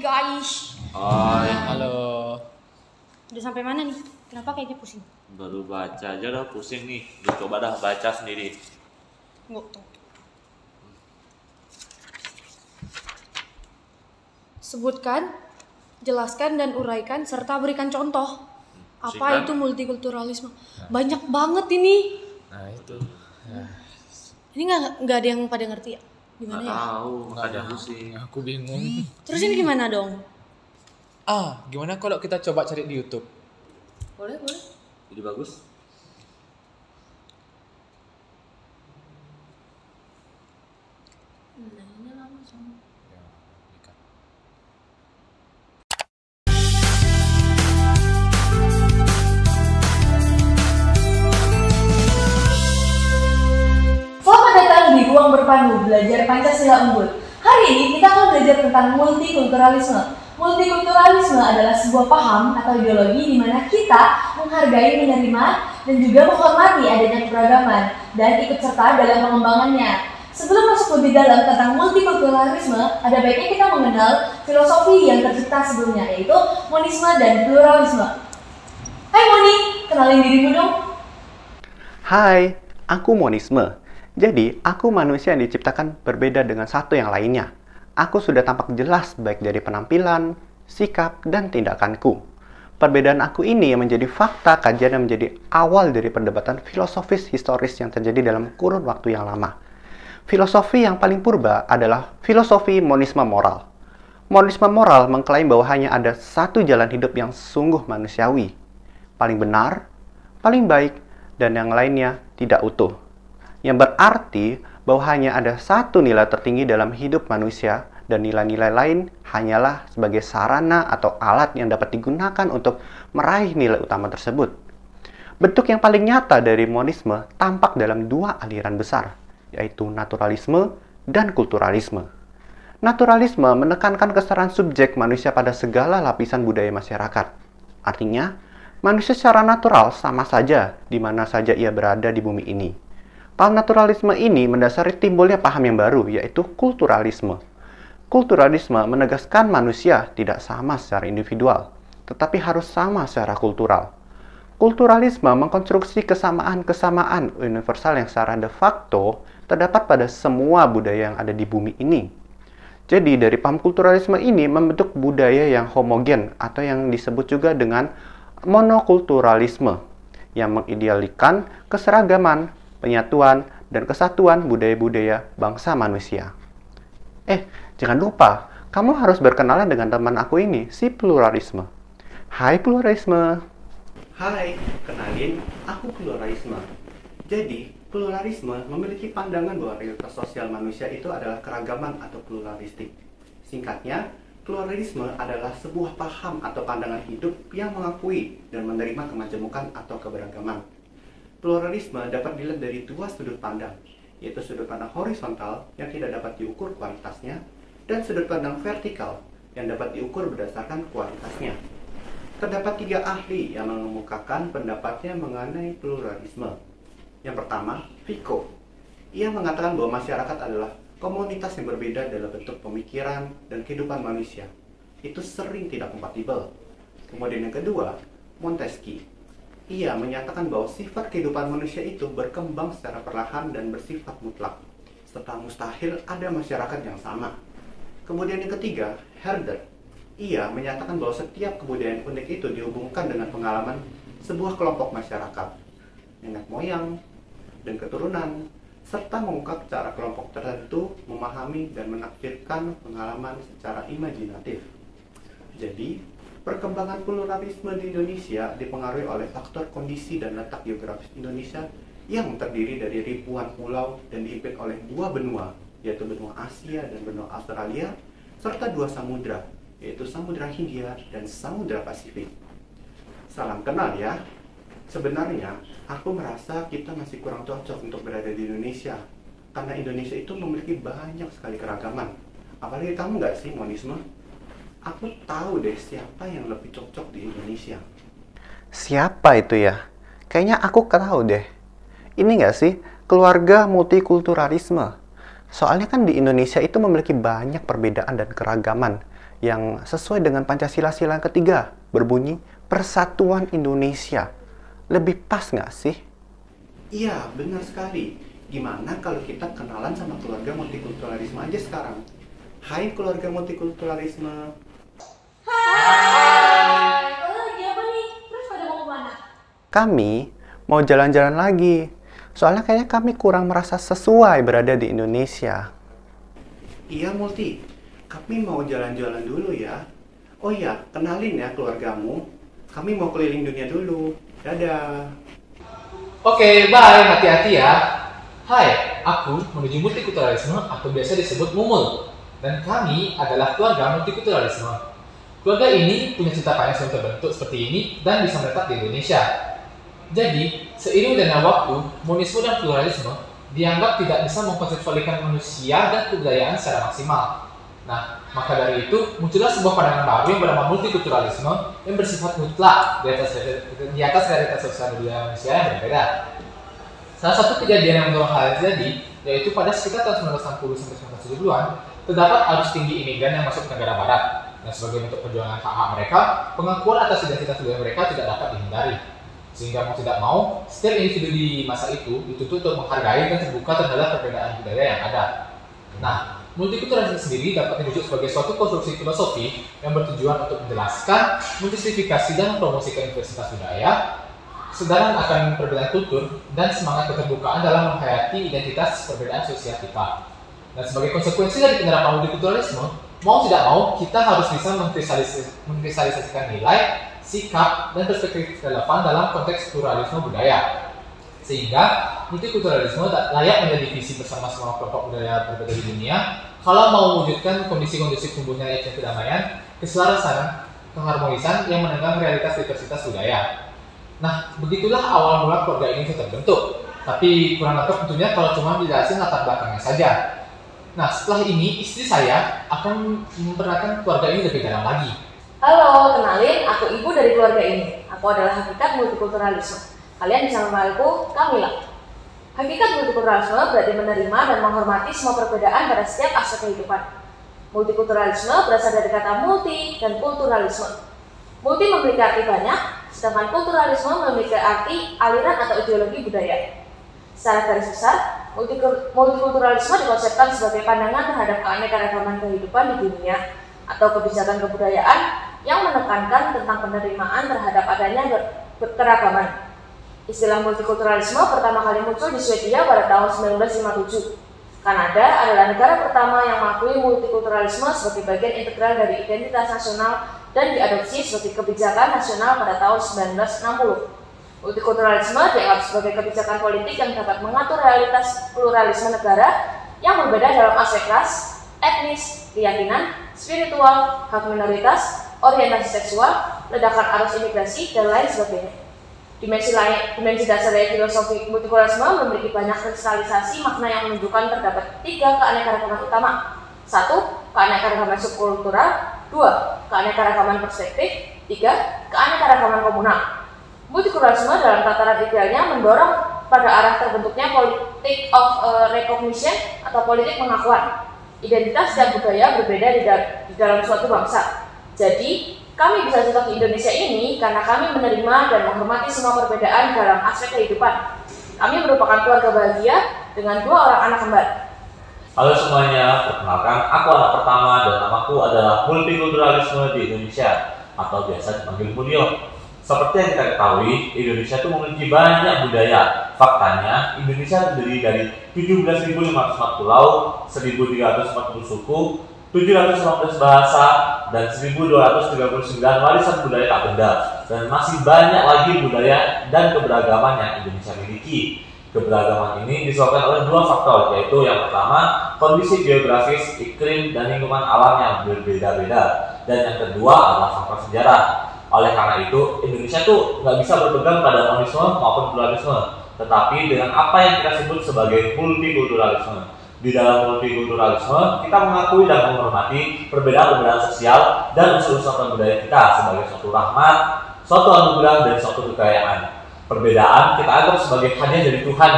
guys. Hai. Halo. Udah sampai mana nih? Kenapa kayaknya pusing? Baru baca aja dah pusing nih. Coba dah baca sendiri. Nggak tahu. Sebutkan, jelaskan dan uraikan serta berikan contoh. Apa Singkat. itu multikulturalisme? Banyak banget ini. Nah itu. Ini nggak ada yang pada ngerti ya? Gimana Nggak ya? tahu, makanya pusing. Aku bingung. Terus ini gimana dong? Gimana kalau kita coba cari di YouTube? Boleh. Jadi bagus. Nanya lama sama. Ya, ikan. Selamat datang di Ruang Berpandu Belajar Pancasila Unggul. Hari ini kita akan belajar tentang multikulturalisme. Multikulturalisme adalah sebuah paham atau ideologi di mana kita menghargai, menerima, dan juga menghormati adanya keragaman dan ikut serta dalam pengembangannya. Sebelum masuk lebih dalam tentang multikulturalisme, ada baiknya kita mengenal filosofi yang tercipta sebelumnya, yaitu monisme dan pluralisme. Hai Moni, kenalin dirimu dong. Hai, aku monisme. Jadi, aku manusia yang diciptakan berbeda dengan satu yang lainnya. Aku sudah tampak jelas baik dari penampilan, sikap, dan tindakanku. Perbedaan aku ini yang menjadi fakta kajian yang menjadi awal dari perdebatan filosofis historis yang terjadi dalam kurun waktu yang lama. Filosofi yang paling purba adalah filosofi monisme moral. Monisme moral mengklaim bahwa hanya ada satu jalan hidup yang sungguh manusiawi, paling benar, paling baik, dan yang lainnya tidak utuh. Yang berarti bahwa hanya ada satu nilai tertinggi dalam hidup manusia dan nilai-nilai lain hanyalah sebagai sarana atau alat yang dapat digunakan untuk meraih nilai utama tersebut. Bentuk yang paling nyata dari monisme tampak dalam dua aliran besar, yaitu naturalisme dan kulturalisme. Naturalisme menekankan kesetaraan subjek manusia pada segala lapisan budaya masyarakat. Artinya, manusia secara natural sama saja di mana saja ia berada di bumi ini. Paham naturalisme ini mendasari timbulnya paham yang baru, yaitu kulturalisme. Kulturalisme menegaskan manusia tidak sama secara individual, tetapi harus sama secara kultural. Kulturalisme mengkonstruksi kesamaan-kesamaan universal yang secara de facto terdapat pada semua budaya yang ada di bumi ini. Jadi, dari paham kulturalisme ini membentuk budaya yang homogen atau yang disebut juga dengan monokulturalisme yang mengidealkan keseragaman, penyatuan, dan kesatuan budaya-budaya bangsa manusia. Jangan lupa, kamu harus berkenalan dengan teman aku ini, si pluralisme. Hai pluralisme. Hai, kenalin, aku pluralisme. Jadi, pluralisme memiliki pandangan bahwa realitas sosial manusia itu adalah keragaman atau pluralistik. Singkatnya, pluralisme adalah sebuah paham atau pandangan hidup yang mengakui dan menerima kemajemukan atau keberagaman. Pluralisme dapat dilihat dari dua sudut pandang, yaitu sudut pandang horizontal yang tidak dapat diukur kualitasnya, dan sudut pandang vertikal yang dapat diukur berdasarkan kualitasnya. Terdapat tiga ahli yang mengemukakan pendapatnya mengenai pluralisme. Yang pertama, Vico. Ia mengatakan bahwa masyarakat adalah komunitas yang berbeda dalam bentuk pemikiran dan kehidupan manusia. Itu sering tidak kompatibel. Kemudian yang kedua, Montesquieu. Ia menyatakan bahwa sifat kehidupan manusia itu berkembang secara perlahan dan bersifat mutlak, serta mustahil ada masyarakat yang sama. Kemudian yang ketiga, Herder. Ia menyatakan bahwa setiap kebudayaan unik itu dihubungkan dengan pengalaman sebuah kelompok masyarakat, nenek moyang, dan keturunan, serta mengungkap cara kelompok tertentu memahami dan menafsirkan pengalaman secara imajinatif. Jadi, perkembangan pluralisme di Indonesia dipengaruhi oleh faktor kondisi dan letak geografis Indonesia yang terdiri dari ribuan pulau dan diimpit oleh dua benua, yaitu benua Asia dan benua Australia, serta dua samudra, yaitu Samudra Hindia dan Samudra Pasifik. Salam kenal ya. Sebenarnya, aku merasa kita masih kurang cocok untuk berada di Indonesia, karena Indonesia itu memiliki banyak sekali keragaman. Apalagi kamu nggak sih, monisme? Aku tahu deh siapa yang lebih cocok di Indonesia. Siapa itu ya? Kayaknya aku tahu deh. Ini nggak sih, keluarga multikulturalisme. Soalnya kan di Indonesia itu memiliki banyak perbedaan dan keragaman yang sesuai dengan Pancasila sila ketiga, berbunyi Persatuan Indonesia. Lebih pas nggak sih? Iya, benar sekali. Gimana kalau kita kenalan sama keluarga multikulturalisme aja sekarang? Hai keluarga multikulturalisme. Hai. Kalian lagi apa nih? Terus pada mau kemana? Kami mau jalan-jalan lagi. Soalnya kayaknya kami kurang merasa sesuai berada di Indonesia. Iya, Multi. Kami mau jalan-jalan dulu ya. Oh iya, kenalin ya keluargamu. Kami mau keliling dunia dulu. Dadah. Oke, bye. Hati-hati ya. Hai, aku menuju multikulturalisme atau biasa disebut MUMUL. Dan kami adalah keluarga multikulturalisme. Keluarga ini punya cerita panjang sebelum terbentuk seperti ini dan bisa menetap di Indonesia. Jadi, seiring dengan waktu, monisme dan pluralisme dianggap tidak bisa mengkonseptualkan manusia dan kebudayaan secara maksimal. Nah, maka dari itu muncullah sebuah pandangan baru yang bernama multikulturalisme yang bersifat mutlak di atas realitas sosial budaya manusia yang berbeda. Salah satu kejadian yang mendorong hal terjadi yaitu pada sekitar tahun 1960-1970-an terdapat arus tinggi imigran yang masuk ke negara barat. Dan sebagai bentuk perjuangan hak-hak mereka, pengakuan atas identitas budaya mereka tidak dapat dihindari. Sehingga mau tidak mau, setiap individu di masa itu dituntut untuk menghargai dan terbuka terhadap perbedaan budaya yang ada. Nah, multikulturalisme sendiri dapat dirujuk sebagai suatu konstruksi filosofi yang bertujuan untuk menjelaskan, menjustifikasi dan mempromosikan diversitas budaya, kesadaran akan perbedaan kultur, dan semangat keterbukaan dalam menghayati identitas perbedaan sosial kita. Dan sebagai konsekuensi dari penerapan multikulturalisme, mau tidak mau kita harus bisa mengkristalisasikan nilai, sikap, dan perspektif relevan dalam konteks pluralisme budaya. Sehingga multikulturalisme layak menjadi visi bersama semua kelompok budaya berbeda di dunia kalau mau mewujudkan kondisi-kondisi tumbuhnya kedamaian, keselarasan, keharmonisan yang menenggang realitas diversitas budaya. Nah, begitulah awal mula keluarga ini terbentuk. Tapi kurang lengkap tentunya kalau cuma dijelasin latar belakangnya saja. Nah, setelah ini istri saya akan memperkenalkan keluarga ini lebih dalam lagi. Halo, kenalin, aku ibu dari keluarga ini. Aku adalah hakikat multikulturalisme. Kalian bisa memanggilku Kamila. Hakikat multikulturalisme berarti menerima dan menghormati semua perbedaan pada setiap aspek kehidupan. Multikulturalisme berasal dari kata multi dan kulturalisme. Multi memiliki arti banyak, sedangkan kulturalisme memiliki arti aliran atau ideologi budaya. Secara garis besar, multikulturalisme dikonsepkan sebagai pandangan terhadap keanekaragaman kehidupan di dunia atau kebijakan kebudayaan yang menekankan tentang penerimaan terhadap adanya keragaman. Istilah multikulturalisme pertama kali muncul di Swedia pada tahun 1957. Kanada adalah negara pertama yang mengakui multikulturalisme sebagai bagian integral dari identitas nasional dan diadopsi sebagai kebijakan nasional pada tahun 1960. Multikulturalisme dianggap sebagai kebijakan politik yang dapat mengatur realitas pluralisme negara yang berbeda dalam aspek ras, etnis, keyakinan, spiritual, hak minoritas, orientasi seksual, ledakan arus imigrasi, dan lain sebagainya. Dimensi dasar dari filosofi multikulturalisme memiliki banyak kristalisasi makna yang menunjukkan terdapat 3 keanekaragaman utama. 1. Keanekaragaman subkultural. 2. Keanekaragaman perspektif. 3. Keanekaragaman komunal. Multikulturalisme dalam tataran idealnya mendorong pada arah terbentuknya politik of recognition atau politik pengakuan. Identitas dan budaya berbeda di dalam suatu bangsa. Jadi, kami bisa tetap di Indonesia ini karena kami menerima dan menghormati semua perbedaan dalam aspek kehidupan. Kami merupakan keluarga bahagia dengan 2 orang anak kembar. Halo semuanya, perkenalkan aku anak pertama dan namaku adalah multikulturalisme di Indonesia atau biasa dipanggil Mulyo. Seperti yang kita ketahui, Indonesia itu memiliki banyak budaya. Faktanya, Indonesia terdiri dari 17.504 pulau, 1.340 suku, 715 bahasa, dan 1.239 warisan budaya tak benda. Dan masih banyak lagi budaya dan keberagaman yang Indonesia miliki. Keberagaman ini disebabkan oleh 2 faktor, yaitu yang pertama, kondisi geografis, iklim, dan lingkungan alam yang berbeda-beda. Dan yang kedua adalah faktor sejarah. Oleh karena itu, Indonesia tuh nggak bisa berpegang pada monisme maupun pluralisme, tetapi dengan apa yang kita sebut sebagai multikulturalisme. Di dalam multikulturalisme, kita mengakui dan menghormati perbedaan-perbedaan sosial dan unsur-unsur budaya kita sebagai suatu rahmat, suatu anugerah, dan suatu kekayaan. Perbedaan kita anggap sebagai hadiah dari Tuhan,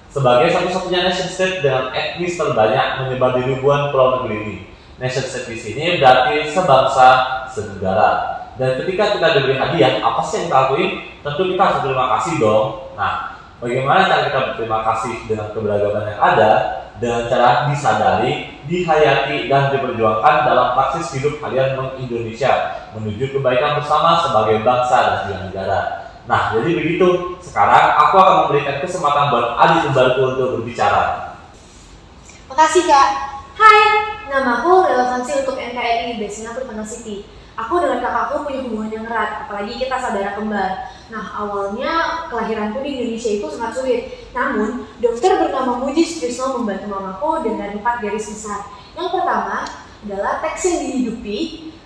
sebagai satu-satunya nation state dengan etnis terbanyak menyebar di ribuan pulau negeri ini. Nation state di sini berarti sebangsa, senegara. Dan ketika kita diberi hadiah, apa sih yang kita lakuin? Tentu kita harus berterima kasih dong. Nah, bagaimana cara kita berterima kasih dengan keberagaman yang ada? Dengan cara disadari, dihayati, dan diperjuangkan dalam praksis hidup kalian Indonesia menuju kebaikan bersama sebagai bangsa dan juga negara. Nah, jadi begitu. Sekarang aku akan memberikan kesempatan buat adik kembarku untuk berbicara. Makasih Kak. Hai, namaku Relevansi untuk NKRI, biasanya aku dipanggil Siti. Aku dengan kakakku punya hubungan yang erat, apalagi kita saudara kembar. Nah, awalnya kelahiranku di Indonesia itu sangat sulit. Namun, dokter bernama Muji Sutrisno membantu mamaku dengan 4 garis besar. Yang pertama adalah teks yang dihidupi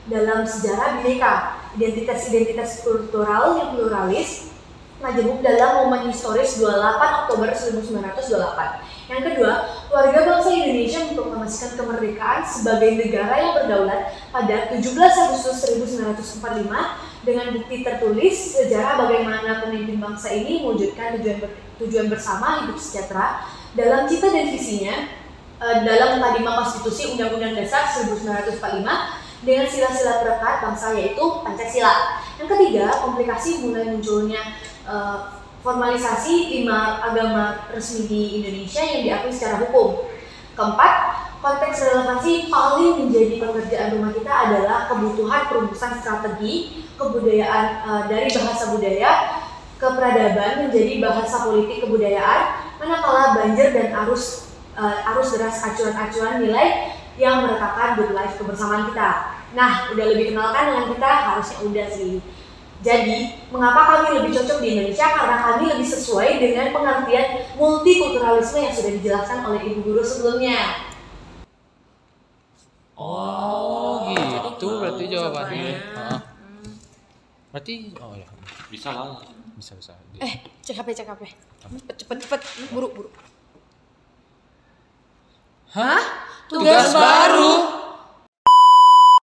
dalam sejarah Bhinneka, identitas-identitas kultural yang pluralis, majemuk dalam momen historis 28 Oktober 1928. Yang kedua, warga bangsa Indonesia memproklamasikan kemerdekaan sebagai negara yang berdaulat pada 17 Agustus 1945 dengan bukti tertulis sejarah bagaimana pemimpin bangsa ini mewujudkan tujuan bersama hidup sejahtera dalam cita dan visinya dalam Mukadimah Konstitusi Undang-Undang Dasar 1945 dengan sila-sila perekat bangsa yaitu Pancasila. Yang ketiga, komplikasi mulai munculnya formalisasi 5 agama resmi di Indonesia yang diakui secara hukum. Keempat, konteks relevansi paling menjadi pekerjaan rumah kita adalah kebutuhan perumusan strategi kebudayaan dari bahasa budaya ke peradaban menjadi bahasa politik kebudayaan, manakala banjir dan arus deras acuan-acuan nilai yang meretakkan good life kebersamaan kita. Nah, udah lebih kenalkan dengan kita, harusnya udah sih. Jadi, mengapa kami lebih cocok di Indonesia? Karena kami lebih sesuai dengan pengertian multikulturalisme yang sudah dijelaskan oleh Ibu Guru sebelumnya. Oh, gitu berarti jawabannya. Berarti, oh ya. Bisa lah. Bisa. Cek HP. Cepet, buru. Hah? Tugas baru?